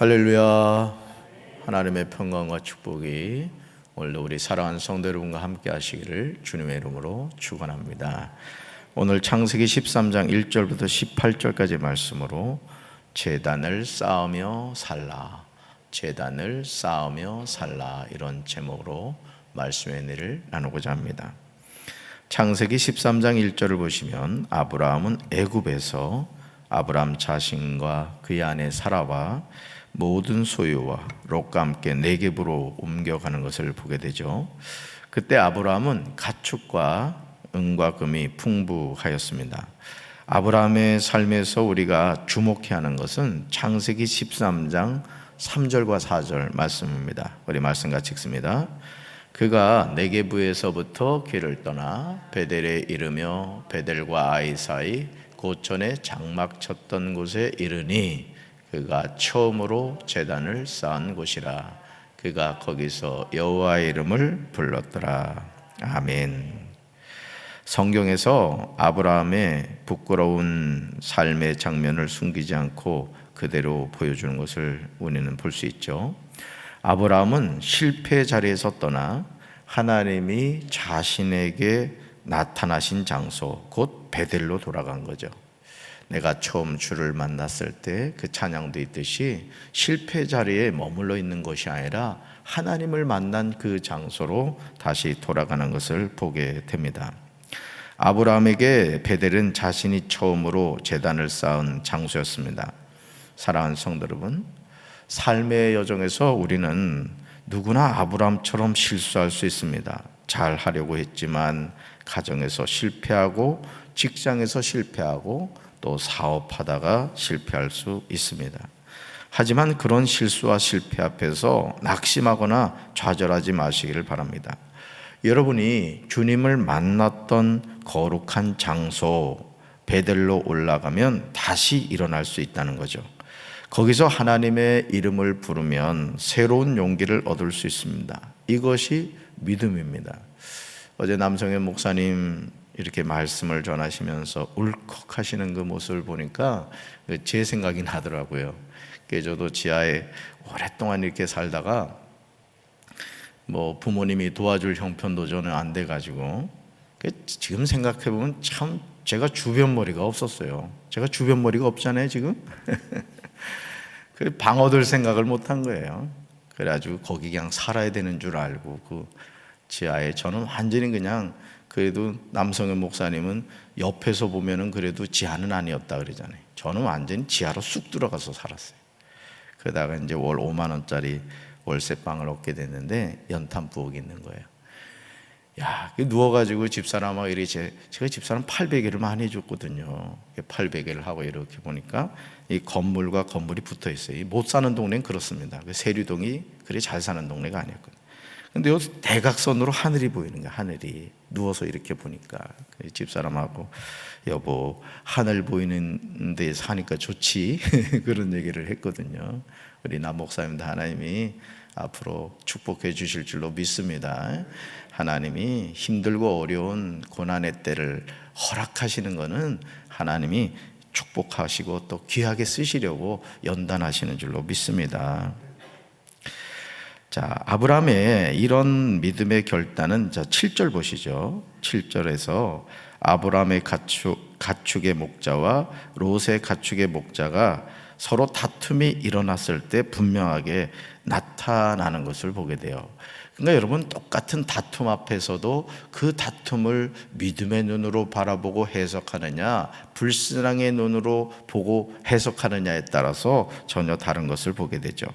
할렐루야. 하나님의 평강과 축복이 오늘도 우리 사랑하는 성도 여러분과 함께 하시기를 주님의 이름으로 축원합니다. 오늘 창세기 13장 1절부터 18절까지 말씀으로 제단을 쌓으며 살라, 제단을 쌓으며 살라, 이런 제목으로 말씀의 은혜를 나누고자 합니다. 창세기 13장 1절을 보시면 아브라함은 애굽에서 아브라함 자신과 그의 아내 사라와 모든 소유와 롯과 함께 네겝으로 옮겨가는 것을 보게 되죠. 그때 아브라함은 가축과 은과 금이 풍부하였습니다. 아브라함의 삶에서 우리가 주목해야 하는 것은 창세기 13장 3절과 4절 말씀입니다. 우리 말씀 같이 읽습니다. 그가 네겝에서부터 길을 떠나 베델에 이르며 베델과 아이 사이 고천에 장막 쳤던 곳에 이르니 그가 처음으로 제단을 쌓은 곳이라. 그가 거기서 여호와의 이름을 불렀더라. 아멘. 성경에서 아브라함의 부끄러운 삶의 장면을 숨기지 않고 그대로 보여주는 것을 우리는 볼 수 있죠. 아브라함은 실패의 자리에서 떠나 하나님이 자신에게 나타나신 장소, 곧 베델로 돌아간 거죠. 내가 처음 주를 만났을 때 그 찬양도 있듯이 실패 자리에 머물러 있는 것이 아니라 하나님을 만난 그 장소로 다시 돌아가는 것을 보게 됩니다. 아브라함에게 베델은 자신이 처음으로 제단을 쌓은 장소였습니다. 사랑하는 성도 여러분, 삶의 여정에서 우리는 누구나 아브라함처럼 실수할 수 있습니다. 잘 하려고 했지만 가정에서 실패하고 직장에서 실패하고 또 사업하다가 실패할 수 있습니다. 하지만 그런 실수와 실패 앞에서 낙심하거나 좌절하지 마시기를 바랍니다. 여러분이 주님을 만났던 거룩한 장소 베델로 올라가면 다시 일어날 수 있다는 거죠. 거기서 하나님의 이름을 부르면 새로운 용기를 얻을 수 있습니다. 이것이 믿음입니다. 어제 남성현 목사님 이렇게 말씀을 전하시면서 울컥하시는 그 모습을 보니까 제 생각이 나더라고요. 저도 지하에 오랫동안 이렇게 살다가 부모님이 도와줄 형편도 저는 안 돼가지고 지금 생각해보면 참 제가 주변머리가 없었어요. 제가 주변머리가 없잖아요 지금. 방 얻을 생각을 못한 거예요. 그래가지고 거기 그냥 살아야 되는 줄 알고 그 지하에 저는 완전히 그냥, 그래도 남성현 목사님은 옆에서 보면은 그래도 지하는 아니었다 그러잖아요. 저는 완전히 지하로 쑥 들어가서 살았어요. 그러다가 이제 월 5만 원짜리 월세방을 얻게 됐는데 연탄 부엌이 있는 거예요. 야, 누워가지고 집사람하고 제가 집사람 800개를 많이 해줬거든요. 800개를 하고 이렇게 보니까 이 건물과 건물이 붙어 있어요. 못 사는 동네는 그렇습니다. 세류동이 그리 잘 사는 동네가 아니었거든요. 근데 여기 대각선으로 하늘이 보이는 거야. 하늘이 누워서 이렇게 보니까 집사람하고 여보 하늘 보이는 데 사니까 좋지 그런 얘기를 했거든요. 우리 남 목사님도 하나님이 앞으로 축복해 주실 줄로 믿습니다. 하나님이 힘들고 어려운 고난의 때를 허락하시는 것은 하나님이 축복하시고 또 귀하게 쓰시려고 연단하시는 줄로 믿습니다. 자, 아브라함의 이런 믿음의 결단은 7절 보시죠. 7절에서 아브라함의 가축의 목자와 롯의 가축의 목자가 서로 다툼이 일어났을 때 분명하게 나타나는 것을 보게 돼요. 그러니까 여러분, 똑같은 다툼 앞에서도 그 다툼을 믿음의 눈으로 바라보고 해석하느냐, 불신앙의 눈으로 보고 해석하느냐에 따라서 전혀 다른 것을 보게 되죠.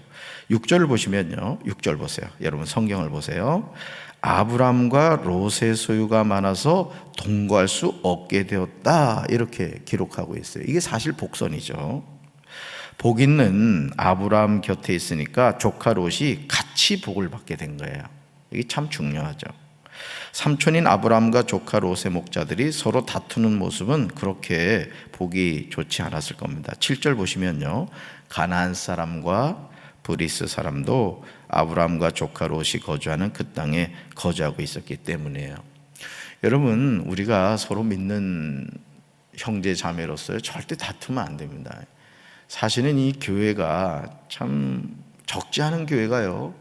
6절을 보시면요, 6절 보세요. 여러분 성경을 보세요. 아브람과 롯의 소유가 많아서 동거할 수 없게 되었다, 이렇게 기록하고 있어요. 이게 사실 복선이죠. 복 있는 아브람 곁에 있으니까 조카 롯이 같이 복을 받게 된 거예요. 이게 참 중요하죠. 삼촌인 아브람과 조카 롯의 목자들이 서로 다투는 모습은 그렇게 보기 좋지 않았을 겁니다. 7절 보시면요, 가나안 사람과 브리스 사람도 아브람과 조카 롯이 거주하는 그 땅에 거주하고 있었기 때문이에요. 여러분, 우리가 서로 믿는 형제 자매로서 절대 다투면 안 됩니다. 사실은 이 교회가 참 적지 않은 교회가요,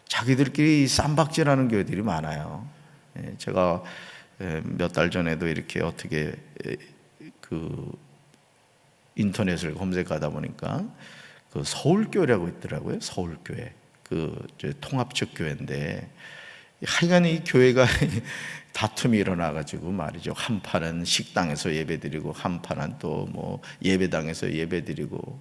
자기들끼리 쌈박질하는 교회들이 많아요. 제가 몇 달 전에도 이렇게 어떻게 그 인터넷을 검색하다 보니까 그 서울교회라고 있더라고요. 서울교회, 그 통합적 교회인데, 하여간 이 교회가 다툼이 일어나가지고 말이죠. 한 판은 식당에서 예배드리고 한 판은 또 뭐 예배당에서 예배드리고,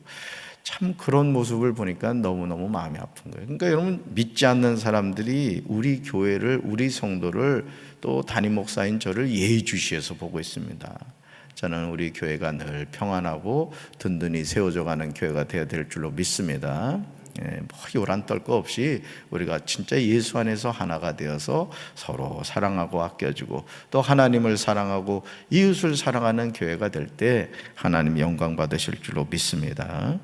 참 그런 모습을 보니까 너무너무 마음이 아픈 거예요. 그러니까 여러분, 믿지 않는 사람들이 우리 교회를, 우리 성도를, 또 담임 목사인 저를 예의주시해서 보고 있습니다. 저는 우리 교회가 늘 평안하고 든든히 세워져 가는 교회가 되어야 될 줄로 믿습니다. 뭐 요란 떨 거 없이 우리가 진짜 예수 안에서 하나가 되어서 서로 사랑하고 아껴주고 또 하나님을 사랑하고 이웃을 사랑하는 교회가 될 때 하나님 영광 받으실 줄로 믿습니다.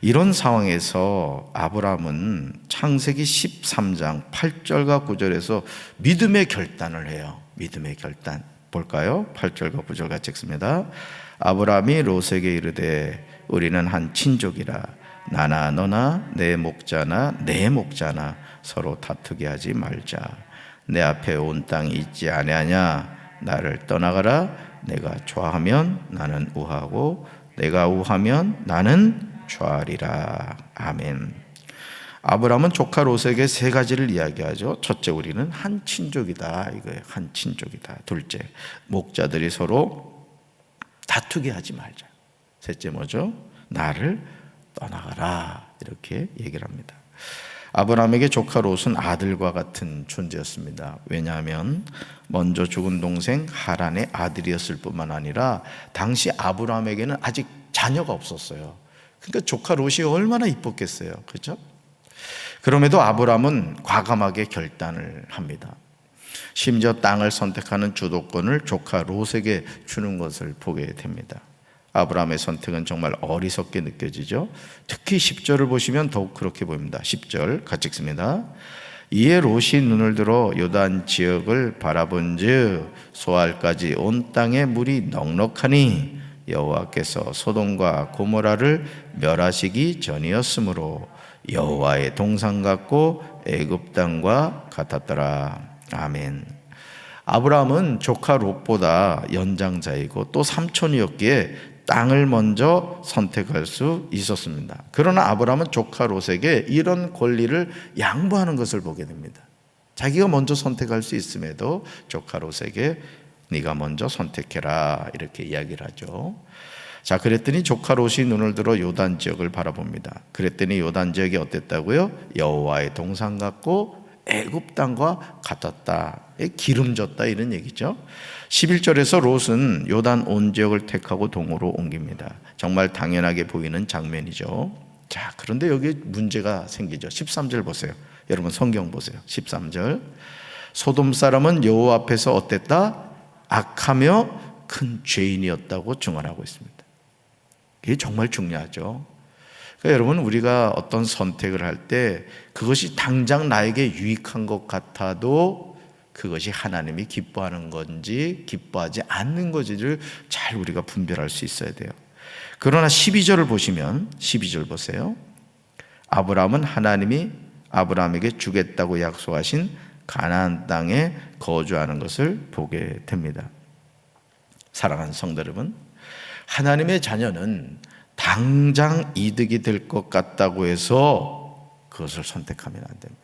이런 상황에서 아브라함은 창세기 13장 8절과 9절에서 믿음의 결단을 해요. 믿음의 결단 볼까요? 8절과 9절 같이 읽습니다. 아브라함이 롯에게 이르되 우리는 한 친족이라 나나 너나 내 목자나 내 목자나 서로 다투게 하지 말자. 내 앞에 온 땅이 있지 아니하냐. 나를 떠나가라. 내가 좋아하면 나는 우하고 내가 우하면 나는 좋아하리라. 아멘. 아브라함은 조카 롯에게 세 가지를 이야기하죠. 첫째, 우리는 한 친족이다 이거예요. 한 친족이다. 둘째, 목자들이 서로 다투게 하지 말자. 셋째 뭐죠? 나를 떠나가라. 이렇게 얘기를 합니다. 아브라함에게 조카 롯은 아들과 같은 존재였습니다. 왜냐하면 먼저 죽은 동생 하란의 아들이었을 뿐만 아니라 당시 아브라함에게는 아직 자녀가 없었어요. 그러니까 조카 롯이 얼마나 이뻤겠어요. 그렇죠? 그럼에도 아브라함은 과감하게 결단을 합니다. 심지어 땅을 선택하는 주도권을 조카 롯에게 주는 것을 보게 됩니다. 아브라함의 선택은 정말 어리석게 느껴지죠. 특히 10절을 보시면 더욱 그렇게 보입니다. 10절 같이 읽습니다. 이에 롯이 눈을 들어 요단 지역을 바라본즉 소알까지 온 땅에 물이 넉넉하니 여호와께서 소돔과 고모라를 멸하시기 전이었으므로 여호와의 동산 같고 애굽 땅과 같았더라. 아멘. 아브라함은 조카 롯보다 연장자이고 또 삼촌이었기에 땅을 먼저 선택할 수 있었습니다. 그러나 아브라함은 조카 롯에게 이런 권리를 양보하는 것을 보게 됩니다. 자기가 먼저 선택할 수 있음에도 조카 롯에게 네가 먼저 선택해라 이렇게 이야기를 하죠. 자, 그랬더니 조카 롯이 눈을 들어 요단 지역을 바라봅니다. 그랬더니 요단 지역이 어땠다고요? 여호와의 동산 같고 애굽 땅과 같았다. 기름졌다 이런 얘기죠. 11절에서 롯은 요단 온 지역을 택하고 동으로 옮깁니다. 정말 당연하게 보이는 장면이죠. 자, 그런데 여기 문제가 생기죠. 13절 보세요. 여러분 성경 보세요. 13절. 소돔 사람은 여호와 앞에서 어땠다? 악하며 큰 죄인이었다고 증언하고 있습니다. 이게 정말 중요하죠. 그러니까 여러분, 우리가 어떤 선택을 할 때 그것이 당장 나에게 유익한 것 같아도 그것이 하나님이 기뻐하는 건지 기뻐하지 않는 건지를 잘 우리가 분별할 수 있어야 돼요. 그러나 12절을 보시면 12절 보세요. 아브라함은 하나님이 아브라함에게 주겠다고 약속하신 가나안 땅에 거주하는 것을 보게 됩니다. 사랑하는 성도 여러분, 하나님의 자녀는 당장 이득이 될 것 같다고 해서 그것을 선택하면 안 됩니다.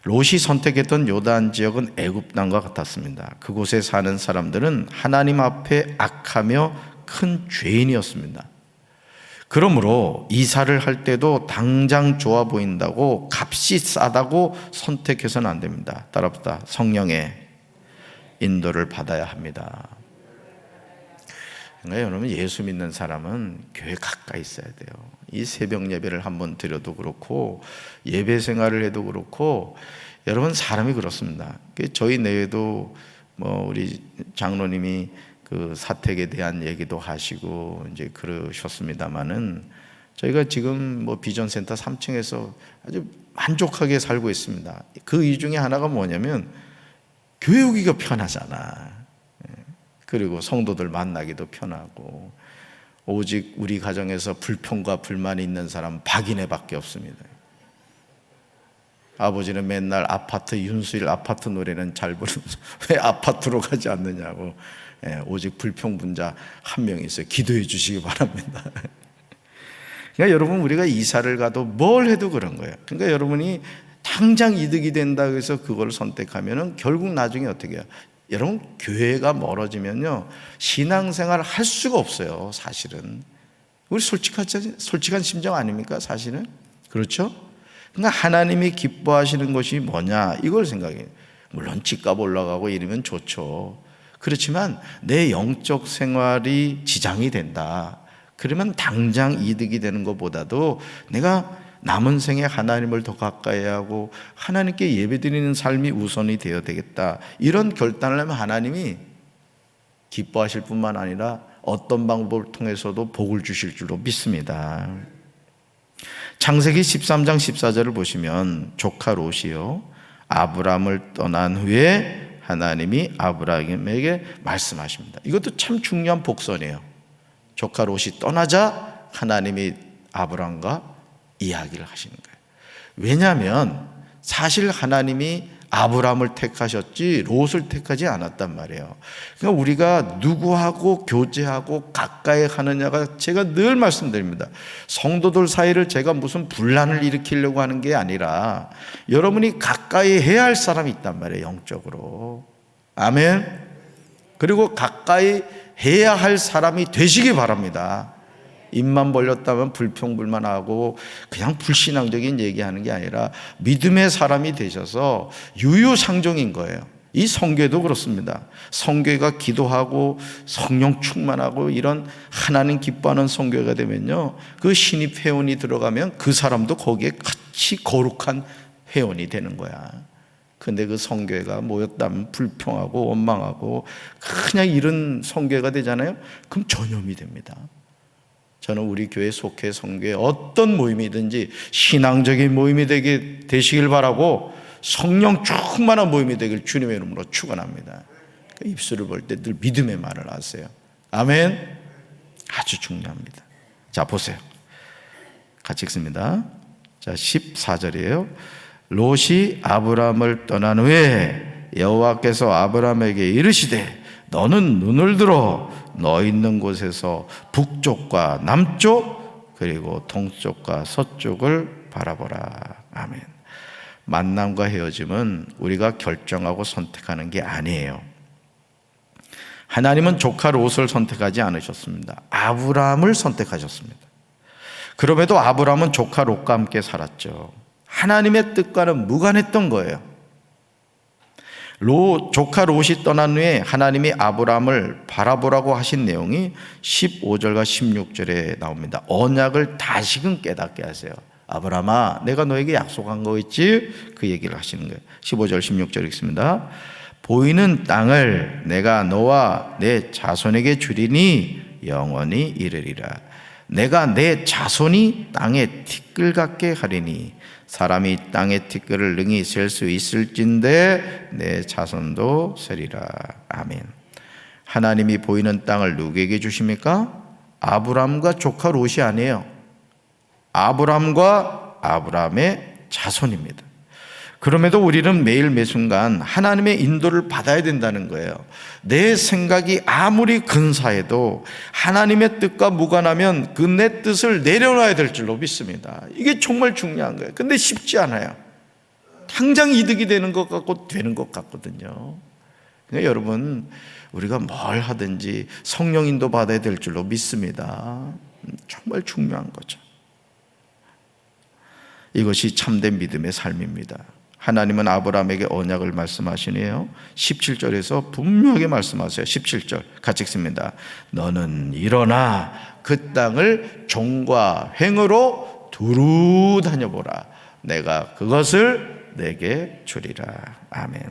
롯이 선택했던 요단 지역은 애굽 땅과 같았습니다. 그곳에 사는 사람들은 하나님 앞에 악하며 큰 죄인이었습니다. 그러므로 이사를 할 때도 당장 좋아 보인다고 값이 싸다고 선택해서는 안 됩니다. 따라붙다 성령의 인도를 받아야 합니다. 그러니까 여러분, 예수 믿는 사람은 교회 가까이 있어야 돼요. 이 새벽 예배를 한번 드려도 그렇고 예배 생활을 해도 그렇고, 여러분 사람이 그렇습니다. 저희 내에도 뭐 우리 장로님이 그 사택에 대한 얘기도 하시고 이제 그러셨습니다만은, 저희가 지금 뭐 비전센터 3층에서 아주 만족하게 살고 있습니다. 그 이유 중에 하나가 뭐냐면 교회 오기가 편하잖아. 그리고 성도들 만나기도 편하고, 오직 우리 가정에서 불평과 불만이 있는 사람 박인혜밖에 없습니다. 아버지는 맨날 아파트, 윤수일 아파트 노래는 잘 부르면서 왜 아파트로 가지 않느냐고. 오직 불평분자 한 명 있어요. 기도해 주시기 바랍니다. 그러니까 여러분, 우리가 이사를 가도 뭘 해도 그런 거예요. 그러니까 여러분이 당장 이득이 된다고 해서 그걸 선택하면은 결국 나중에 어떻게 해요? 여러분, 교회가 멀어지면요, 신앙생활을 할 수가 없어요. 사실은 우리 솔직한 심정 아닙니까? 사실은 그렇죠? 그러니까 하나님이 기뻐하시는 것이 뭐냐, 이걸 생각해요. 물론 집값 올라가고 이러면 좋죠. 그렇지만 내 영적 생활이 지장이 된다, 그러면 당장 이득이 되는 것보다도 내가 남은 생에 하나님을 더 가까이 하고 하나님께 예배드리는 삶이 우선이 되어야 되겠다, 이런 결단을 하면 하나님이 기뻐하실 뿐만 아니라 어떤 방법을 통해서도 복을 주실 줄로 믿습니다. 창세기 13장 14절을 보시면 조카 롯이요, 아브람을 떠난 후에 하나님이 아브라함에게 말씀하십니다. 이것도 참 중요한 복선이에요. 조카 롯이 떠나자 하나님이 아브람과 이야기를 하시는 거예요. 왜냐하면 사실 하나님이 아브람을 택하셨지 롯을 택하지 않았단 말이에요. 그러니까 우리가 누구하고 교제하고 가까이 하느냐가, 제가 늘 말씀드립니다. 성도들 사이를 제가 무슨 분란을 일으키려고 하는 게 아니라 여러분이 가까이 해야 할 사람이 있단 말이에요, 영적으로. 아멘. 그리고 가까이 해야 할 사람이 되시기 바랍니다. 입만 벌렸다면 불평불만하고 그냥 불신앙적인 얘기하는 게 아니라 믿음의 사람이 되셔서 유유상종인 거예요. 이 성교도 그렇습니다. 성교가 기도하고 성령 충만하고 이런 하나님 기뻐하는 성교가 되면요, 그 신입 회원이 들어가면 그 사람도 거기에 같이 거룩한 회원이 되는 거야. 근데 그 성교회가 모였다면 불평하고 원망하고 그냥 이런 성교회가 되잖아요. 그럼 전염이 됩니다. 저는 우리 교회 속해 성교회 어떤 모임이든지 신앙적인 모임이 되시길 바라고 성령 충만한 모임이 되길 주님의 이름으로 축원합니다. 입술을 벌 때 늘 믿음의 말을 하세요. 아멘. 아주 중요합니다. 자, 보세요. 같이 읽습니다. 자, 14절이에요. 롯이 아브람을 떠난 후에 여호와께서 아브람에게 이르시되 너는 눈을 들어 너 있는 곳에서 북쪽과 남쪽 그리고 동쪽과 서쪽을 바라보라. 아멘. 만남과 헤어짐은 우리가 결정하고 선택하는 게 아니에요. 하나님은 조카 롯을 선택하지 않으셨습니다. 아브람을 선택하셨습니다. 그럼에도 아브람은 조카 롯과 함께 살았죠. 하나님의 뜻과는 무관했던 거예요. 조카 롯이 떠난 후에 하나님이 아브람을 바라보라고 하신 내용이 15절과 16절에 나옵니다. 언약을 다시금 깨닫게 하세요. 아브람아, 내가 너에게 약속한 거 있지? 그 얘기를 하시는 거예요. 15절 16절 읽습니다. 보이는 땅을 내가 너와 내 자손에게 주리니 영원히 이르리라. 내가 내 자손이 땅에 티끌 같게 하리니 사람이 땅의 티끌을 능히 셀 수 있을진데 내 자손도 세리라. 아멘. 하나님이 보이는 땅을 누구에게 주십니까? 아브람과 조카 롯이 아니에요. 아브람과 아브람의 자손입니다. 그럼에도 우리는 매일 매순간 하나님의 인도를 받아야 된다는 거예요. 내 생각이 아무리 근사해도 하나님의 뜻과 무관하면 그 내 뜻을 내려놔야 될 줄로 믿습니다. 이게 정말 중요한 거예요. 근데 쉽지 않아요. 당장 이득이 되는 것 같고 되는 것 같거든요. 그러니까 여러분, 우리가 뭘 하든지 성령 인도 받아야 될 줄로 믿습니다. 정말 중요한 거죠. 이것이 참된 믿음의 삶입니다. 하나님은 아브라함에게 언약을 말씀하시네요. 17절에서 분명하게 말씀하세요. 17절 같이 읽습니다. 너는 일어나 그 땅을 종과 횡으로 두루 다녀보라. 내가 그것을 내게 주리라. 아멘.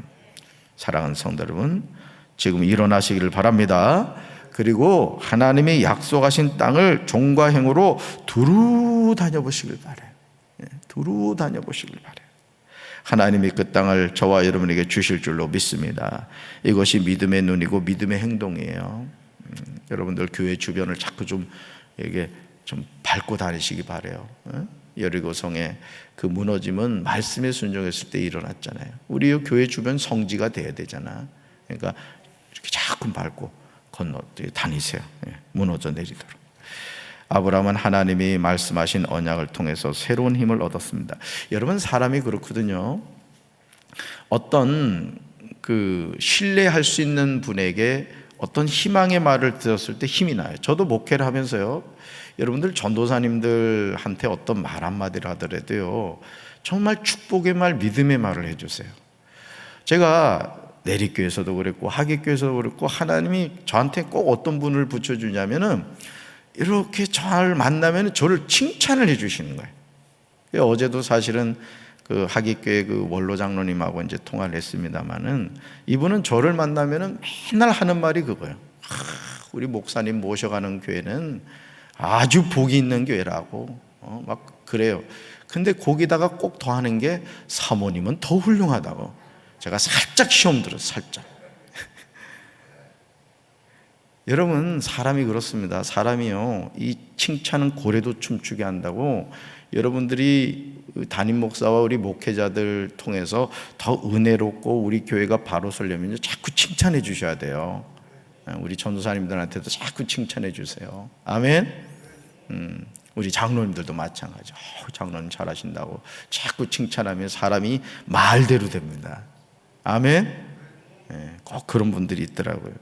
사랑하는 성도 여러분, 지금 일어나시기를 바랍니다. 그리고 하나님이 약속하신 땅을 종과 횡으로 두루 다녀보시길 바라요. 두루 다녀보시길 바라요. 하나님이 그 땅을 저와 여러분에게 주실 줄로 믿습니다. 이것이 믿음의 눈이고 믿음의 행동이에요. 여러분들 교회 주변을 자꾸 좀 이게 좀 밟고 다니시기 바래요. 여리고성의 그 무너짐은 말씀에 순종했을 때 일어났잖아요. 우리 교회 주변 성지가 돼야 되잖아. 그러니까 이렇게 자꾸 밟고 건너 다니세요. 무너져 내리도록. 아브라함은 하나님이 말씀하신 언약을 통해서 새로운 힘을 얻었습니다. 여러분, 사람이 그렇거든요. 어떤 그 신뢰할 수 있는 분에게 어떤 희망의 말을 들었을 때 힘이 나요. 저도 목회를 하면서요, 여러분들 전도사님들한테 어떤 말 한마디를 하더라도요, 정말 축복의 말, 믿음의 말을 해주세요. 제가 내리교에서도 그랬고 하객교에서도 그랬고, 하나님이 저한테 꼭 어떤 분을 붙여주냐면은 이렇게 저를 만나면 저를 칭찬을 해주시는 거예요. 어제도 사실은 그 하객교회 그 원로 장로님하고 이제 통화를 했습니다만은, 이분은 저를 만나면은 맨날 하는 말이 그거예요. 우리 목사님 모셔가는 교회는 아주 복이 있는 교회라고 막 그래요. 근데 거기다가 꼭 더 하는 게 사모님은 더 훌륭하다고. 제가 살짝 시험 들었어요. 살짝. 여러분, 사람이 그렇습니다. 사람이요, 이 칭찬은 고래도 춤추게 한다고. 여러분들이 담임 목사와 우리 목회자들 통해서 더 은혜롭고 우리 교회가 바로 서려면 자꾸 칭찬해 주셔야 돼요. 우리 전도사님들한테도 자꾸 칭찬해 주세요. 아멘. 우리 장로님들도 마찬가지. 장로님 잘하신다고 자꾸 칭찬하면 사람이 말대로 됩니다. 아멘. 꼭 그런 분들이 있더라고요.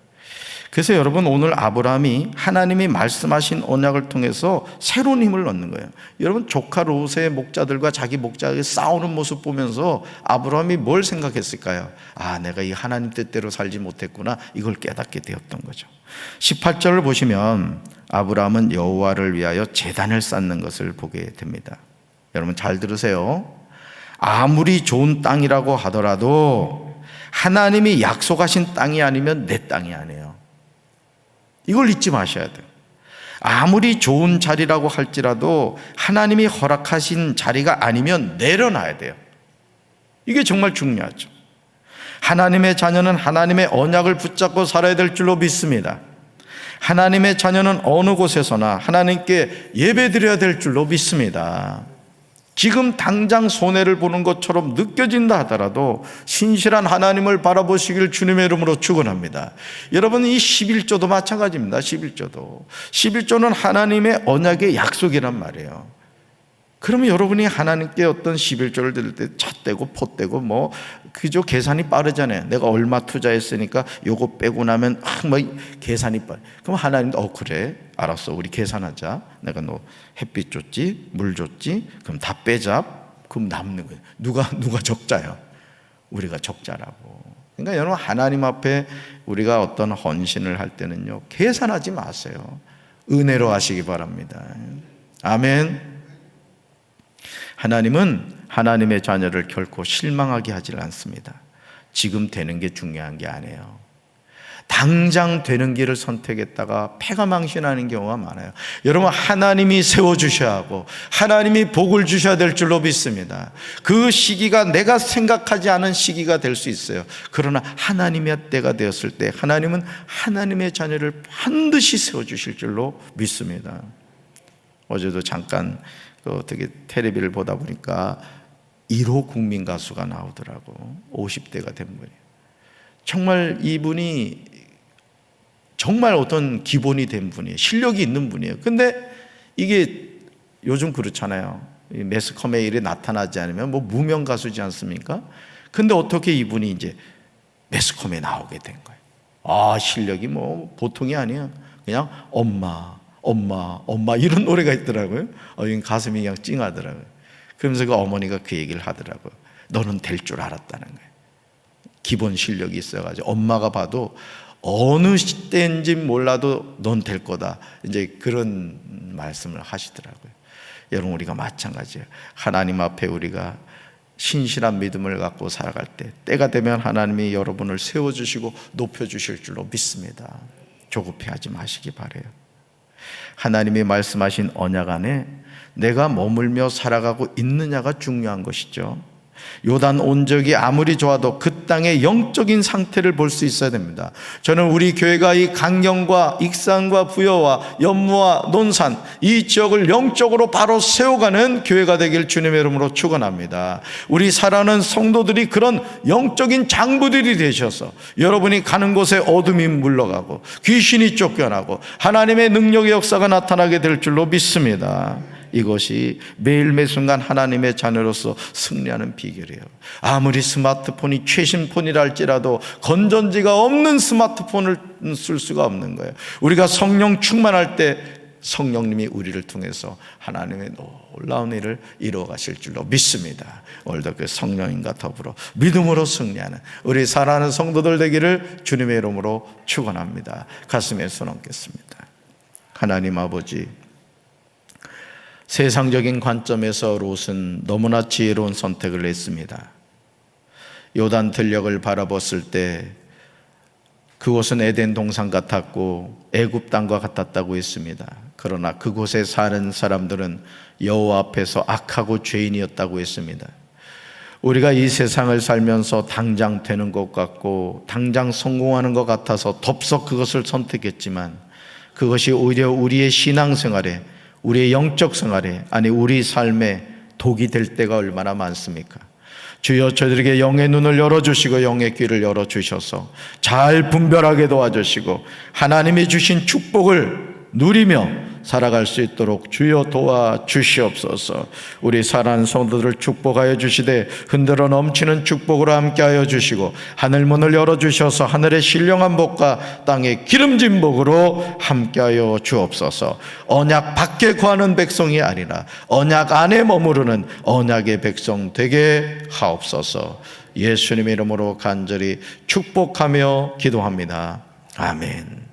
그래서 여러분, 오늘 아브라함이 하나님이 말씀하신 언약을 통해서 새로운 힘을 얻는 거예요. 여러분, 조카 롯의 목자들과 자기 목자가 싸우는 모습 보면서 아브라함이 뭘 생각했을까요? 내가 이 하나님 뜻대로 살지 못했구나, 이걸 깨닫게 되었던 거죠. 18절을 보시면 아브라함은 여호와를 위하여 제단을 쌓는 것을 보게 됩니다. 여러분, 잘 들으세요. 아무리 좋은 땅이라고 하더라도 하나님이 약속하신 땅이 아니면 내 땅이 아니에요. 이걸 잊지 마셔야 돼요. 아무리 좋은 자리라고 할지라도 하나님이 허락하신 자리가 아니면 내려놔야 돼요. 이게 정말 중요하죠. 하나님의 자녀는 하나님의 언약을 붙잡고 살아야 될 줄로 믿습니다. 하나님의 자녀는 어느 곳에서나 하나님께 예배드려야 될 줄로 믿습니다. 지금 당장 손해를 보는 것처럼 느껴진다 하더라도 신실한 하나님을 바라보시길 주님의 이름으로 축원합니다. 여러분, 이 11조도 마찬가지입니다. 11조는 하나님의 언약의 약속이란 말이에요. 그러면 여러분이 하나님께 어떤 11조를 드릴 때 잣대고 포대고 뭐 그저 계산이 빠르잖아요. 내가 얼마 투자했으니까 요거 빼고 나면 뭐 계산이 빠르. 그럼 하나님도 그래, 알았어, 우리 계산하자. 내가 너 햇빛 줬지, 물 줬지, 그럼 다 빼자. 그럼 남는 거예요. 누가 적자요? 우리가 적자라고. 그러니까 여러분, 하나님 앞에 우리가 어떤 헌신을 할 때는요, 계산하지 마세요. 은혜로 하시기 바랍니다. 아멘. 하나님은 하나님의 자녀를 결코 실망하게 하질 않습니다. 지금 되는 게 중요한 게 아니에요. 당장 되는 길을 선택했다가 패가망신하는 경우가 많아요. 여러분, 하나님이 세워주셔야 하고 하나님이 복을 주셔야 될 줄로 믿습니다. 그 시기가 내가 생각하지 않은 시기가 될 수 있어요. 그러나 하나님의 때가 되었을 때 하나님은 하나님의 자녀를 반드시 세워주실 줄로 믿습니다. 어제도 잠깐 어떻게 텔레비를 보다 보니까 1호 국민 가수가 나오더라고. 50대가 된 분이에요. 정말 이분이 정말 어떤 기본이 된 분이에요. 실력이 있는 분이에요. 근데 이게 요즘 그렇잖아요. 매스컴에 일이 나타나지 않으면 뭐 무명 가수지 않습니까? 근데 어떻게 이분이 이제 매스컴에 나오게 된 거예요. 실력이 뭐 보통이 아니에요. 그냥 엄마 이런 노래가 있더라고요. 가슴이 그냥 찡하더라고요. 그러면서 그 어머니가 그 얘기를 하더라고요. 너는 될 줄 알았다는 거예요. 기본 실력이 있어가지고 엄마가 봐도 어느 시대인지 몰라도 넌 될 거다, 이제 그런 말씀을 하시더라고요. 여러분, 우리가 마찬가지예요. 하나님 앞에 우리가 신실한 믿음을 갖고 살아갈 때 때가 되면 하나님이 여러분을 세워주시고 높여주실 줄로 믿습니다. 조급해하지 마시기 바라요. 하나님이 말씀하신 언약 안에 내가 머물며 살아가고 있느냐가 중요한 것이죠. 요단 온적이 아무리 좋아도 그 땅의 영적인 상태를 볼 수 있어야 됩니다. 저는 우리 교회가 이 강경과 익산과 부여와 연무와 논산 이 지역을 영적으로 바로 세워가는 교회가 되길 주님의 이름으로 축원합니다. 우리 사랑하는 성도들이 그런 영적인 장부들이 되셔서 여러분이 가는 곳에 어둠이 물러가고 귀신이 쫓겨나고 하나님의 능력의 역사가 나타나게 될 줄로 믿습니다. 이것이 매일 매 순간 하나님의 자녀로서 승리하는 비결이에요. 아무리 스마트폰이 최신폰이라 할지라도 건전지가 없는 스마트폰을 쓸 수가 없는 거예요. 우리가 성령 충만할 때 성령님이 우리를 통해서 하나님의 놀라운 일을 이루어 가실 줄로 믿습니다. 오늘도 그 성령님과 더불어 믿음으로 승리하는 우리 사랑하는 성도들 되기를 주님의 이름으로 축원합니다. 가슴에 손 얹겠습니다. 하나님 아버지, 세상적인 관점에서 롯은 너무나 지혜로운 선택을 했습니다. 요단 들녘을 바라봤을 때 그곳은 에덴 동산 같았고 애굽 땅과 같았다고 했습니다. 그러나 그곳에 사는 사람들은 여호와 앞에서 악하고 죄인이었다고 했습니다. 우리가 이 세상을 살면서 당장 되는 것 같고 당장 성공하는 것 같아서 덥석 그것을 선택했지만 그것이 오히려 우리의 신앙생활에, 우리의 영적 생활에, 아니 우리 삶에 독이 될 때가 얼마나 많습니까? 주여 저들에게 영의 눈을 열어주시고 영의 귀를 열어주셔서 잘 분별하게 도와주시고 하나님이 주신 축복을 누리며 살아갈 수 있도록 주여 도와주시옵소서. 우리 사랑하는 성도들을 축복하여 주시되 흔들어 넘치는 축복으로 함께하여 주시고 하늘문을 열어주셔서 하늘의 신령한 복과 땅의 기름진 복으로 함께하여 주옵소서. 언약 밖에 거하는 백성이 아니라 언약 안에 머무르는 언약의 백성 되게 하옵소서. 예수님의 이름으로 간절히 축복하며 기도합니다. 아멘.